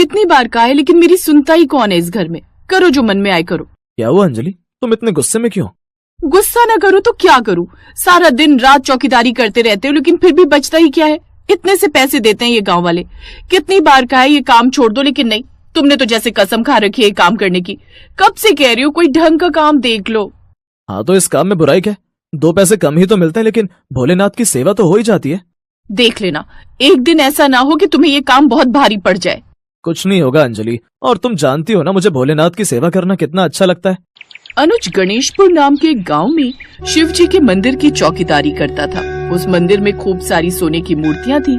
कितनी बार कहा है, लेकिन मेरी सुनता ही कौन है इस घर में। करो जो मन में आए करो। क्या हुआ अंजलि, तुम इतने गुस्से में क्यों? गुस्सा ना करूँ तो क्या करूँ? सारा दिन रात चौकीदारी करते रहते हो, लेकिन फिर भी बचता ही क्या है? इतने से पैसे देते हैं ये गांव वाले। कितनी बार कहा है ये काम छोड़ दो, लेकिन नहीं। तुमने तो जैसे कसम खा रखी है काम करने की। कब से कह रही हो कोई ढंग का काम देख लो। हाँ तो इस काम में बुराई क्या? 2 पैसे कम ही तो मिलते हैं, लेकिन भोलेनाथ की सेवा तो हो ही जाती है। देख लेना, एक दिन ऐसा ना हो कि तुम्हें ये काम बहुत भारी पड़ जाए। कुछ नहीं होगा अंजलि, और तुम जानती हो ना मुझे भोलेनाथ की सेवा करना कितना अच्छा लगता है। अनुज गणेशपुर नाम के एक गांव में शिव जी के मंदिर की चौकीदारी करता था। उस मंदिर में खूब सारी सोने की मूर्तियां थी,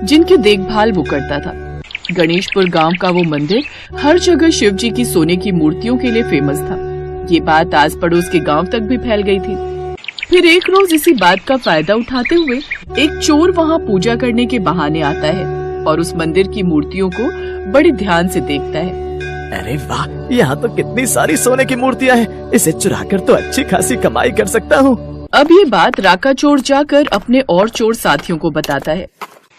जिनकी देखभाल वो करता था। गणेशपुर गांव का वो मंदिर हर जगह शिव जी की सोने की मूर्तियों के लिए फेमस था। ये बात आस पड़ोस के गांव तक भी फैल गई थी। फिर एक रोज इसी बात का फायदा उठाते हुए एक चोर वहाँ पूजा करने के बहाने आता है और उस मंदिर की मूर्तियों को बड़े ध्यान से देखता है। अरे वाह, यहाँ तो कितनी सारी सोने की मूर्तियाँ हैं। इसे चुराकर तो अच्छी खासी कमाई कर सकता हूँ। अब ये बात राका चोर जाकर अपने और चोर साथियों को बताता है।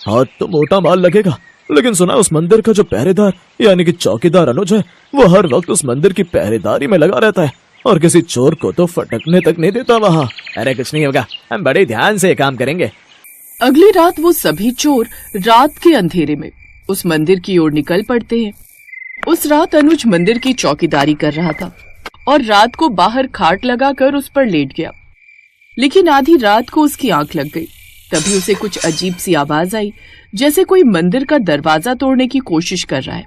हाँ तो मोटा माल लगेगा, लेकिन सुना उस मंदिर का जो पहरेदार यानी कि चौकीदार अनुज है, वो हर वक्त उस मंदिर की पहरेदारी में लगा रहता है और किसी चोर को तो फटकने तक नहीं देता वहाँ। अरे कुछ नहीं होगा, हम बड़े ध्यान से काम करेंगे। अगली रात वो सभी चोर रात के अंधेरे में उस मंदिर की ओर निकल पड़ते हैं। उस रात अनुज मंदिर की चौकीदारी कर रहा था और रात को बाहर खाट लगाकर उस पर लेट गया। लेकिन आधी रात को उसकी आंख लग गई। तभी उसे कुछ अजीब सी आवाज आई, जैसे कोई मंदिर का दरवाजा तोड़ने की कोशिश कर रहा है।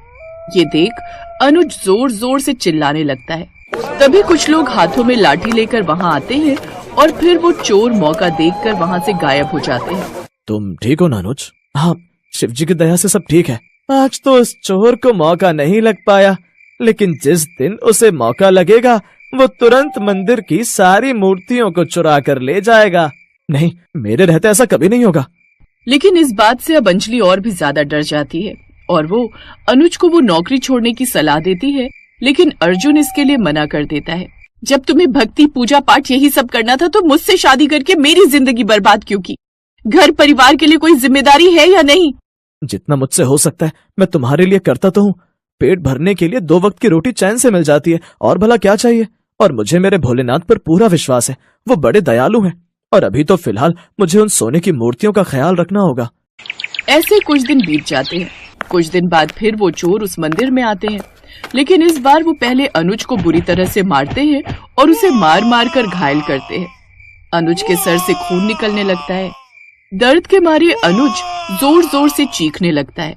ये देख अनुज जोर जोर से चिल्लाने लगता है। तभी कुछ लोग हाथों में लाठी लेकर वहाँ आते हैं और फिर वो चोर मौका देखकर वहाँ से गायब हो जाते हैं। तुम ठीक हो ना अनुज? हाँ, शिव जी की दया से सब ठीक है। आज तो उस चोर को मौका नहीं लग पाया, लेकिन जिस दिन उसे मौका लगेगा वो तुरंत मंदिर की सारी मूर्तियों को चुरा कर ले जाएगा। नहीं, मेरे रहते ऐसा कभी नहीं होगा। लेकिन इस बात से अब अंजलि और भी ज्यादा डर जाती है और वो अनुज को वो नौकरी छोड़ने की सलाह देती है, लेकिन अर्जुन इसके लिए मना कर देता है। जब तुम्हें भक्ति पूजा पाठ यही सब करना था तो मुझसे शादी करके मेरी जिंदगी बर्बाद क्यों की? घर परिवार के लिए कोई जिम्मेदारी है या नहीं? जितना मुझसे हो सकता है मैं तुम्हारे लिए करता तो हूँ। पेट भरने के लिए 2 वक्त की रोटी चैन से मिल जाती है, और भला क्या चाहिए? और मुझे मेरे भोलेनाथ पर पूरा विश्वास है, वो बड़े दयालु हैं। और अभी तो फिलहाल मुझे उन सोने की मूर्तियों का ख्याल रखना होगा। ऐसे कुछ दिन बीत जाते हैं। कुछ दिन बाद फिर वो चोर उस मंदिर में आते हैं, लेकिन इस बार वो पहले अनुज को बुरी तरह से मारते हैं और उसे मार मार कर घायल करते हैं। अनुज के सर से खून निकलने लगता है। दर्द के मारे अनुज जोर जोर से चीखने लगता है।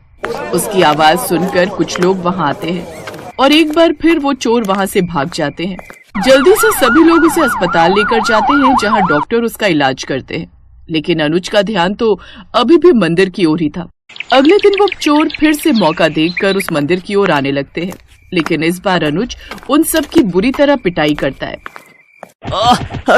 उसकी आवाज सुनकर कुछ लोग वहाँ आते हैं और एक बार फिर वो चोर वहाँ से भाग जाते हैं। जल्दी से सभी लोग उसे अस्पताल लेकर जाते हैं, जहाँ डॉक्टर उसका इलाज करते हैं। लेकिन अनुज का ध्यान तो अभी भी मंदिर की ओर ही था। अगले दिन वो चोर फिर से मौका देखकर उस मंदिर की ओर आने लगते हैं, लेकिन इस बार अनुज उन सब की बुरी तरह पिटाई करता है।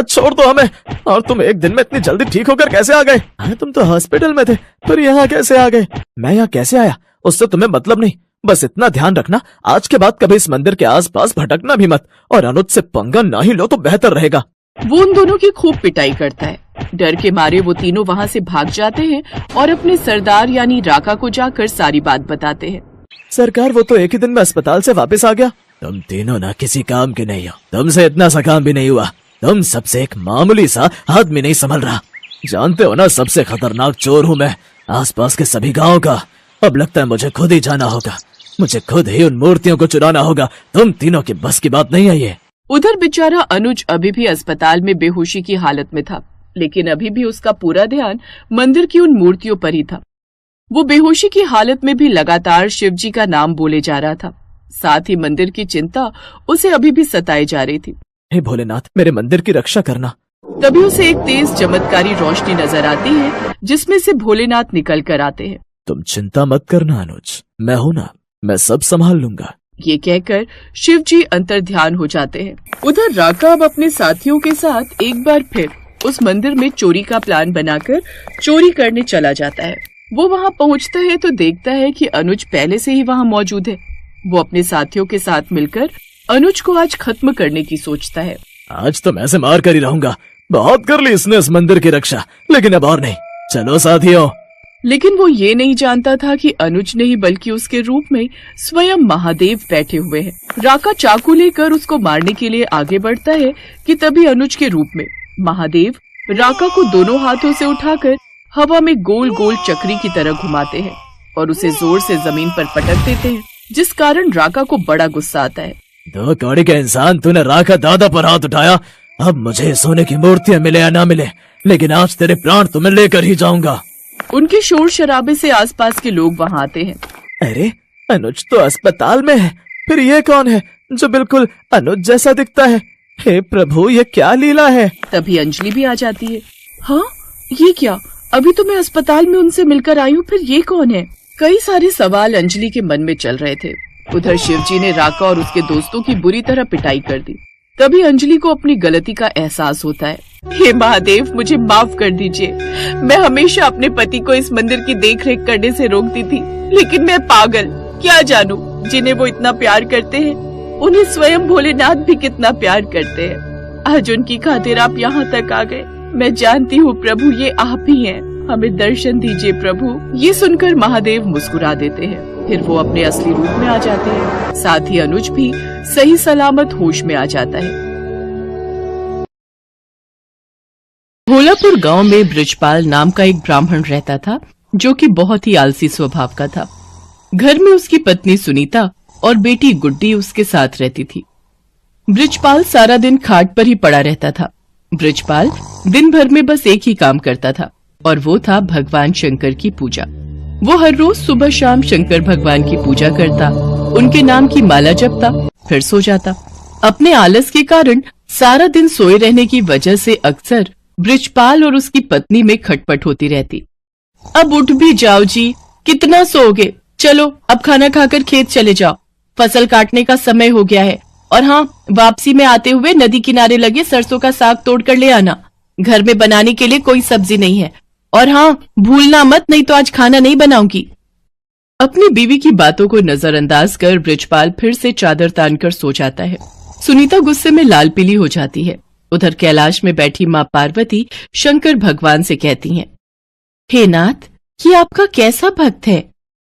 छोड़ दो हमें। और तुम एक दिन में इतनी जल्दी ठीक होकर कैसे आ गए? तुम तो हॉस्पिटल में थे, फिर यहाँ कैसे आ गए? मैं यहाँ कैसे आया उससे तुम्हें मतलब नहीं। बस इतना ध्यान रखना, आज के बाद कभी इस मंदिर के आसपास भटकना भी मत, और अनुज से पंगा ना ही लो तो बेहतर रहेगा। वो उन दोनों की खूब पिटाई करता है। डर के मारे वो तीनों वहाँ से भाग जाते हैं और अपने सरदार यानी राका को जाकर सारी बात बताते हैं। सरकार, वो तो एक ही दिन में अस्पताल से वापस आ गया। तुम तीनों ना किसी काम के नहीं हो, तुमसे इतना सा काम भी नहीं हुआ। तुम सबसे एक मामूली सा आदमी नहीं संभल रहा। जानते हो ना, सबसे खतरनाक चोर हूँ मैं आसपास के सभी गाँव का। अब लगता है मुझे खुद ही जाना होगा, मुझे खुद ही उन मूर्तियों को चुराना होगा। तुम तीनों की बस की बात नहीं है ये। उधर बेचारा अनुज अभी भी अस्पताल में बेहोशी की हालत में था, लेकिन अभी भी उसका पूरा ध्यान मंदिर की उन मूर्तियों पर ही था। वो बेहोशी की हालत में भी लगातार शिव जी का नाम बोले जा रहा था। साथ ही मंदिर की चिंता उसे अभी भी सताए जा रही थी। हे भोलेनाथ, मेरे मंदिर की रक्षा करना। तभी उसे एक तेज चमत्कारी रोशनी नजर आती है, जिसमें से भोलेनाथ निकल कर आते हैं। तुम चिंता मत करना अनुज, मैं हूं ना, मैं सब संभाल लूंगा। ये कहकर शिव जी अंतर ध्यान हो जाते हैं। उधर राका अब अपने साथियों के साथ एक बार फिर उस मंदिर में चोरी का प्लान बनाकर चोरी करने चला जाता है। वो वहाँ पहुँचता है तो देखता है कि अनुज पहले से ही वहाँ मौजूद है। वो अपने साथियों के साथ मिलकर अनुज को आज खत्म करने की सोचता है। आज तो मैं से मार कर ही रहूंगा। बहुत कर ली इसने इस मंदिर की रक्षा, लेकिन अब और नहीं। चलो साथियों, लेकिन वो ये नहीं जानता था कि अनुज नहीं बल्कि उसके रूप में स्वयं महादेव बैठे हुए हैं। राका चाकू लेकर उसको मारने के लिए आगे बढ़ता है कि तभी अनुज के रूप में महादेव राका को दोनों हाथों से उठाकर हवा में गोल गोल चक्री की तरह घुमाते हैं और उसे जोर से जमीन पर पटक देते हैं, जिस कारण राका को बड़ा गुस्सा आता है। दो कौड़ी का इंसान, तूने राका दादा पर हाथ उठाया। अब मुझे सोने की मूर्तियां मिले या ना मिले, लेकिन आज तेरे प्राण तो मैं लेकर ही जाऊंगा। उनके शोर शराबे से आसपास के लोग वहां आते हैं। अरे अनुज तो अस्पताल में है, फिर ये कौन है जो बिल्कुल अनुज जैसा दिखता है? हे प्रभु, ये क्या लीला है? तभी अंजलि भी आ जाती है। हाँ, ये क्या? अभी तो मैं अस्पताल में उनसे मिलकर आई हूँ, फिर ये कौन है? कई सारे सवाल अंजलि के मन में चल रहे थे। उधर शिवजी ने राका और उसके दोस्तों की बुरी तरह पिटाई कर दी। तभी अंजलि को अपनी गलती का एहसास होता है। हे महादेव, मुझे माफ कर दीजिए। मैं हमेशा अपने पति को इस मंदिर की देखरेख करने से रोकती थी, लेकिन मैं पागल, क्या जानूं जिन्हें वो इतना प्यार करते हैं, उन्हें स्वयं भोलेनाथ भी कितना प्यार करते हैं। आज उनकी खातिर आप यहाँ तक आ गए। मैं जानती हूँ प्रभु, ये आप ही हैं। हमें दर्शन दीजिए प्रभु। ये सुनकर महादेव मुस्कुरा देते हैं। फिर वो अपने असली रूप में आ जाते हैं। साथ ही अनुज भी सही सलामत होश में आ जाता है। भोलापुर गांव में ब्रिजपाल नाम का एक ब्राह्मण रहता था, जो कि बहुत ही आलसी स्वभाव का था। घर में उसकी पत्नी सुनीता और बेटी गुड्डी उसके साथ रहती थी। ब्रिजपाल सारा दिन खाट पर ही पड़ा रहता था। ब्रिजपाल दिन भर में बस एक ही काम करता था, और वो था भगवान शंकर की पूजा। वो हर रोज सुबह शाम शंकर भगवान की पूजा करता, उनके नाम की माला जपता, फिर सो जाता। अपने आलस के कारण सारा दिन सोए रहने की वजह से अक्सर ब्रिजपाल और उसकी पत्नी में खटपट होती रहती। अब उठ भी जाओ जी, कितना सोओगे? चलो अब खाना खाकर खेत चले जाओ, फसल काटने का समय हो गया है। और हाँ, वापसी में आते हुए नदी किनारे लगे सरसों का साग तोड़ कर ले आना। घर में बनाने के लिए कोई सब्जी नहीं है। और हाँ, भूलना मत, नहीं तो आज खाना नहीं बनाऊंगी। अपनी बीवी की बातों को नजरअंदाज कर ब्रिजपाल फिर से चादर तानकर सो जाता है। सुनीता गुस्से में लाल पीली हो जाती है। उधर कैलाश में बैठी माँ पार्वती शंकर भगवान से कहती हैं, हे नाथ, ये आपका कैसा भक्त है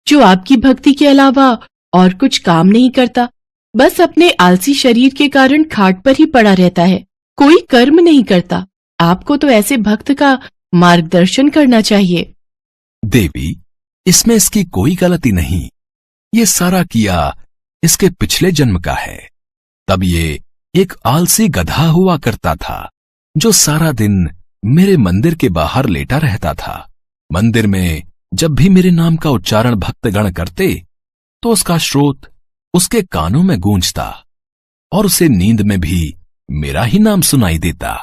जो आपकी भक्ति के अलावा और कुछ काम नहीं करता, बस अपने आलसी शरीर के कारण खाट पर ही पड़ा रहता है, कोई कर्म नहीं करता। आपको तो ऐसे भक्त का मार्गदर्शन करना चाहिए। देवी, इसमें इसकी कोई गलती नहीं। ये सारा किया इसके पिछले जन्म का है। तब ये एक आलसी गधा हुआ करता था, जो सारा दिन मेरे मंदिर के बाहर लेटा रहता था। मंदिर में जब भी मेरे नाम का उच्चारण भक्तगण करते, तो उसका स्रोत उसके कानों में गूंजता और उसे नींद में भी मेरा ही नाम सुनाई देता।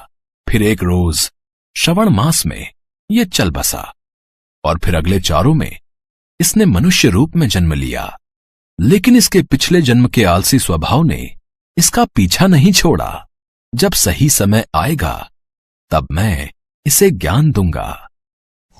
फिर एक रोज श्रवण मास में ये चल बसा और फिर अगले चारों में इसने मनुष्य रूप में जन्म लिया। लेकिन इसके पिछले जन्म के आलसी स्वभाव ने इसका पीछा नहीं छोड़ा। जब सही समय आएगा तब मैं इसे ज्ञान दूंगा।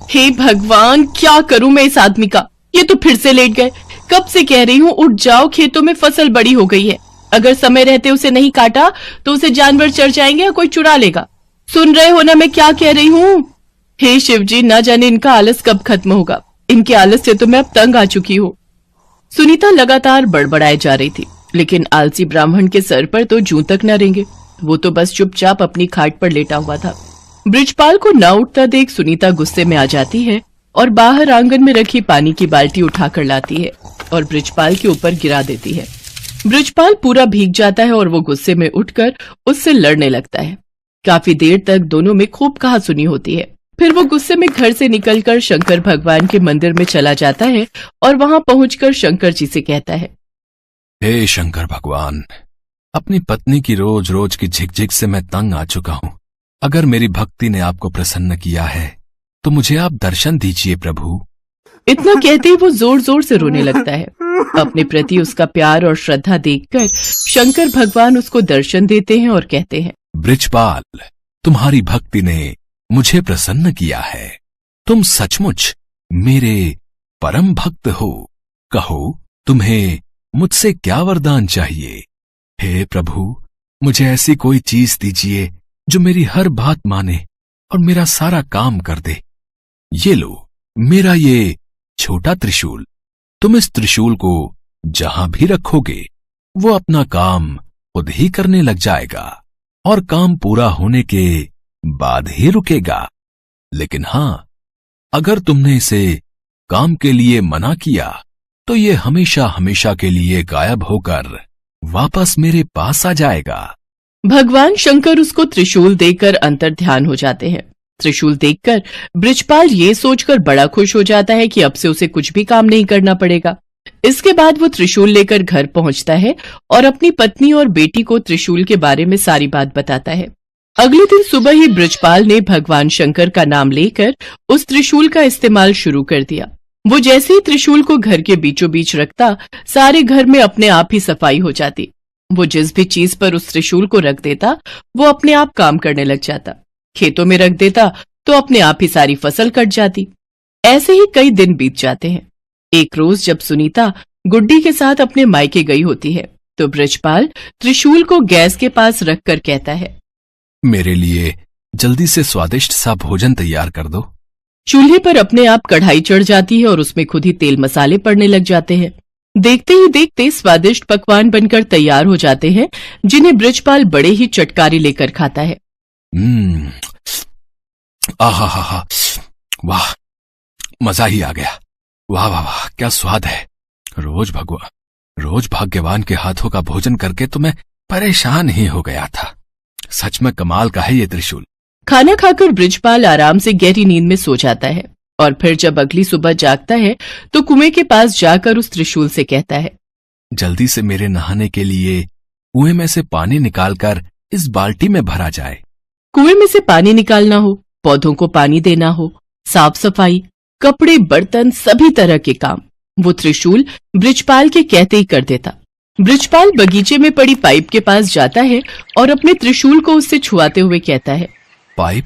हे भगवान, क्या करूं मैं इस आदमी का? ये तो फिर से लेट गए। कब से कह रही हूँ उठ जाओ, खेतों में फसल बड़ी हो गई है। अगर समय रहते उसे नहीं काटा तो उसे जानवर चढ़ जाएंगे या कोई चुरा लेगा। सुन रहे हो ना मैं क्या कह रही हूँ? हे शिवजी, ना जाने इनका आलस कब खत्म होगा। इनके आलस से तो मैं अब तंग आ चुकी हूँ। सुनीता लगातार बड़बड़ाए जा रही थी, लेकिन आलसी ब्राह्मण के सर पर तो जूं तक न रेंगे। वो तो बस चुपचाप अपनी खाट पर लेटा हुआ था। ब्रिजपाल को न उठता देख सुनीता गुस्से में आ जाती है और बाहर आंगन में रखी पानी की बाल्टी उठाकर लाती है और ब्रिजपाल के ऊपर गिरा देती है। ब्रिजपाल पूरा भीग जाता है और वो गुस्से में उठकर उससे लड़ने लगता है। काफी देर तक दोनों में खूब कहासुनी होती है। फिर वो गुस्से में घर से निकलकर शंकर भगवान के मंदिर में चला जाता है और वहां पहुंचकर शंकर जी से कहता है, हे शंकर भगवान, अपनी पत्नी की रोज रोज की झिकझिक से मैं तंग आ चुका हूं। अगर मेरी भक्ति ने आपको प्रसन्न किया है तो मुझे आप दर्शन दीजिए प्रभु। इतना कहते ही वो जोर जोर से रोने लगता है। अपने प्रति उसका प्यार और श्रद्धा देखकर शंकर भगवान उसको दर्शन देते हैं और कहते हैं, ब्रिजपाल, तुम्हारी भक्ति ने मुझे प्रसन्न किया है। तुम सचमुच मेरे परम भक्त हो। कहो, तुम्हें मुझसे क्या वरदान चाहिए? हे प्रभु, मुझे ऐसी कोई चीज दीजिए जो मेरी हर बात माने और मेरा सारा काम कर दे। ये लो, मेरा ये छोटा त्रिशूल, तुम इस त्रिशूल को जहां भी रखोगे वो अपना काम खुद ही करने लग जाएगा और काम पूरा होने के बाद ही रुकेगा। लेकिन हां, अगर तुमने इसे काम के लिए मना किया तो ये हमेशा हमेशा के लिए गायब होकर वापस मेरे पास आ जाएगा। भगवान शंकर उसको त्रिशूल देकर अंतर्ध्यान हो जाते हैं। त्रिशूल देखकर बृजपाल ये सोचकर बड़ा खुश हो जाता है कि अब से उसे कुछ भी काम नहीं करना पड़ेगा। इसके बाद वो त्रिशूल लेकर घर पहुंचता है और अपनी पत्नी और बेटी को त्रिशूल के बारे में सारी बात बताता है। अगले दिन सुबह ही बृजपाल ने भगवान शंकर का नाम लेकर उस त्रिशूल का इस्तेमाल शुरू कर दिया। वो जैसे ही त्रिशूल को घर के बीचों बीच रखता, सारे घर में अपने आप ही सफाई हो जाती। वो जिस भी चीज पर उस त्रिशूल को रख देता वो अपने आप काम करने लग जाता। खेतों में रख देता तो अपने आप ही सारी फसल कट जाती। ऐसे ही कई दिन बीत जाते हैं। एक रोज जब सुनीता गुड्डी के साथ अपने मायके गई होती है तो बृजपाल त्रिशूल को गैस के पास रखकर कहता है, मेरे लिए जल्दी से स्वादिष्ट सा भोजन तैयार कर दो। चूल्हे पर अपने आप कढ़ाई चढ़ जाती है और उसमें खुद ही तेल मसाले पड़ने लग जाते हैं। देखते ही देखते स्वादिष्ट पकवान बनकर तैयार हो जाते हैं, जिन्हें बृजपाल बड़े ही चटकारे लेकर खाता है। आहा हा हा, वाह, मजा ही आ गया। वाह वाह वाह, क्या स्वाद है। रोज भाग्यवान के हाथों का भोजन करके तो मैं परेशान ही हो गया था। सच में कमाल का है ये त्रिशूल। खाना खाकर बृजपाल आराम से गहरी नींद में सो जाता है और फिर जब अगली सुबह जागता है तो कुएं के पास जाकर उस त्रिशूल से कहता है, जल्दी से मेरे नहाने के लिए कुएं में से पानी निकालकर इस बाल्टी में भरा जाए। कुएं में से पानी निकालना हो, पौधों को पानी देना हो, साफ सफाई, कपड़े, बर्तन, सभी तरह के काम वो त्रिशूल बृजपाल के कहते ही कर देता। बृजपाल बगीचे में पड़ी पाइप के पास जाता है और अपने त्रिशूल को उससे छुआते हुए कहता है, पाइप,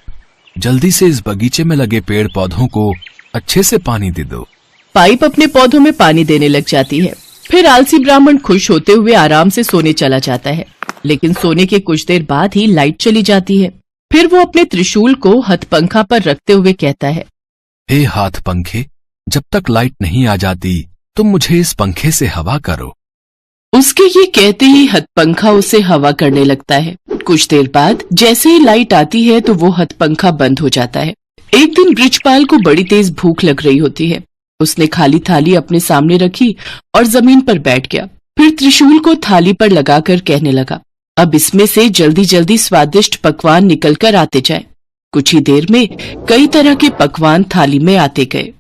जल्दी से इस बगीचे में लगे पेड़ पौधों को अच्छे से पानी दे दो। पाइप अपने पौधों में पानी देने लग जाती है। फिर आलसी ब्राह्मण खुश होते हुए आराम से सोने चला जाता है। लेकिन सोने के कुछ देर बाद ही लाइट चली जाती है। फिर वो अपने त्रिशूल को हथपंखा पर रखते हुए कहता है, हे हाथ पंखे, जब तक लाइट नहीं आ जाती तुम मुझे इस पंखे से हवा करो। उसके ये कहते ही हथपंखा उसे हवा करने लगता है। कुछ देर बाद जैसे ही लाइट आती है तो वो हथपंखा बंद हो जाता है। एक दिन बृजपाल को बड़ी तेज भूख लग रही होती है। उसने खाली थाली अपने सामने रखी और जमीन पर बैठ गया। फिर त्रिशूल को थाली पर लगाकर कहने लगा, अब इसमें से जल्दी जल्दी स्वादिष्ट पकवान निकल कर आते जाए। कुछ ही देर में कई तरह के पकवान थाली में आते गए।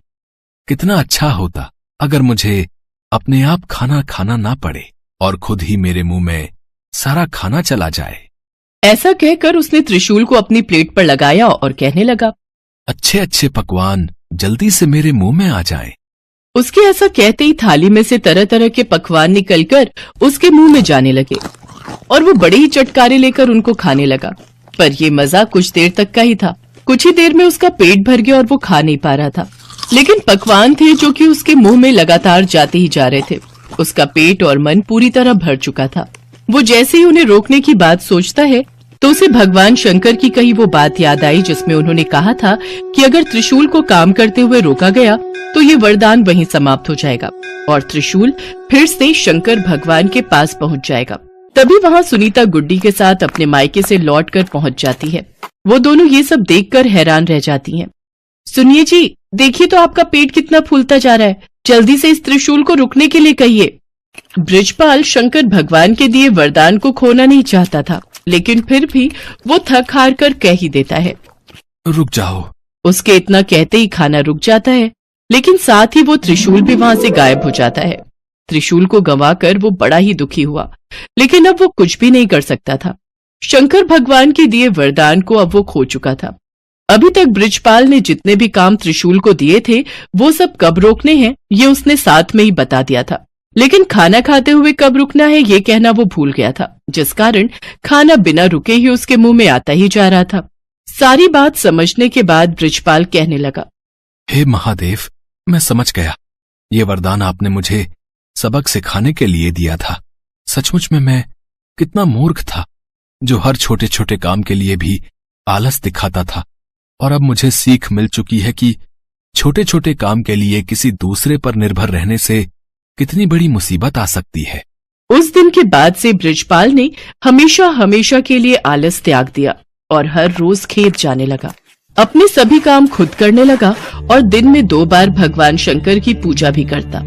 कितना अच्छा होता अगर मुझे अपने आप खाना खाना ना पड़े और खुद ही मेरे मुंह में सारा खाना चला जाए। ऐसा कहकर उसने त्रिशूल को अपनी प्लेट पर लगाया और कहने लगा, अच्छे अच्छे पकवान जल्दी से मेरे मुंह में आ जाएं। उसके ऐसा कहते ही थाली में से तरह तरह के पकवान निकलकर उसके मुंह में जाने लगे और वो बड़े ही चटकारे लेकर उनको खाने लगा। पर ये मजा कुछ देर तक का ही था। कुछ ही देर में उसका पेट भर गया और वो खा नहीं पा रहा था। लेकिन पकवान थे जो कि उसके मुंह में लगातार जाते ही जा रहे थे। उसका पेट और मन पूरी तरह भर चुका था। वो जैसे ही उन्हें रोकने की बात सोचता है तो उसे भगवान शंकर की कही वो बात याद आई जिसमें उन्होंने कहा था कि अगर त्रिशूल को काम करते हुए रोका गया तो ये वरदान वहीं समाप्त हो जाएगा और त्रिशूल फिर से शंकर भगवान के पास पहुंच जाएगा। तभी वहां सुनीता गुड्डी के साथ अपने मायके से लौटकर पहुंच जाती है। वो दोनों ये सब देखकर हैरान रह जाती हैं। सुनिए जी, देखिए तो आपका पेट कितना फूलता जा रहा है। जल्दी से इस त्रिशूल को रुकने के लिए कहिए। बृजपाल शंकर भगवान के दिए वरदान को खोना नहीं चाहता था, लेकिन फिर भी वो थक हार कर कह ही देता है, रुक जाओ। उसके इतना कहते ही खाना रुक जाता है, लेकिन साथ ही वो त्रिशूल भी वहां से गायब हो जाता है। त्रिशूल को गंवाकर वो बड़ा ही दुखी हुआ, लेकिन अब वो कुछ भी नहीं कर सकता था। शंकर भगवान के दिए वरदान को अब वो खो चुका था। अभी तक बृजपाल ने जितने भी काम त्रिशूल को दिए थे वो सब कब रोकने हैं ये उसने साथ में ही बता दिया था, लेकिन खाना खाते हुए कब रुकना है ये कहना वो भूल गया था, जिस कारण खाना बिना रुके ही उसके मुंह में आता ही जा रहा था। सारी बात समझने के बाद बृजपाल कहने लगा, हे महादेव, मैं समझ गया। ये वरदान आपने मुझे सबक सिखाने के लिए दिया था। सचमुच में मैं कितना मूर्ख था जो हर छोटे छोटे काम के लिए भी आलस दिखाता था। और अब मुझे सीख मिल चुकी है कि छोटे छोटे काम के लिए किसी दूसरे पर निर्भर रहने से कितनी बड़ी मुसीबत आ सकती है। उस दिन के बाद से बृजपाल ने हमेशा हमेशा के लिए आलस त्याग दिया और हर रोज खेत जाने लगा। अपने सभी काम खुद करने लगा और दिन में 2 बार भगवान शंकर की पूजा भी करता।